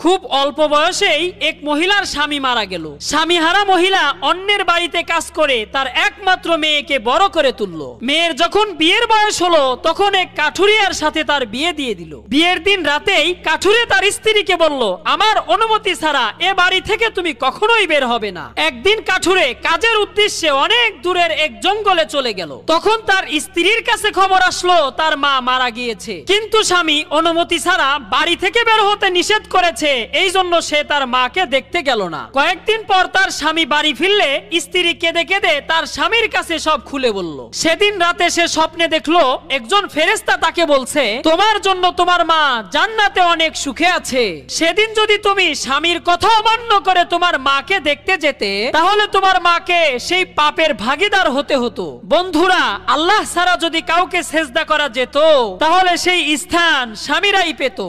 খুব অল্প বয়সেই এক মহিলার স্বামী মারা গেল। স্বামীহারা মহিলা অন্যের বাড়িতে কাজ করে তার একমাত্র মেয়েকে বড় করে তুলল। মেয়ের যখন বিয়ের বয়স হলো তখন এক কাঠুরিয়ার সাথে তার বিয়ে দিয়ে দিল। বিয়ের দিন রাতেই কাঠুরে তার স্ত্রীকে বলল, আমার অনুমতি ছাড়া এ বাড়ি থেকে তুমি কখনোই বের হবে না। একদিন কাঠুরে কাজের উদ্দেশ্যে অনেক দূরের এক জঙ্গলে চলে গেল। তখন তার স্ত্রীর কাছে খবর আসলো তার মা মারা গিয়েছে, কিন্তু স্বামী অনুমতি ছাড়া বাড়ি থেকে বের হতে নিষেধ করেছে, এই জন্য সে তার মাকে দেখতে গেল না। কয়েকদিন পর তার স্বামী বাড়ি ফিরলে স্ত্রী কেঁদে কেঁদে তার স্বামীর কাছে সব খুলে বলল। সেদিন রাতে সে স্বপ্নে দেখলো একজন ফেরেশতা তাকে বলছে, তোমার জন্য তোমার মা জান্নাতে অনেক সুখে আছে। সেদিন যদি তুমি স্বামীর কথা অমান্য করে তোমার মাকে দেখতে যেতে, তাহলে তোমার মাকে সেই পাপের ভাগীদার হতে হতো। বন্ধুরা, আল্লাহ ছাড়া যদি কাউকে সেজদা করা যেত, তাহলে সেই স্থান স্বামীরাই পেত।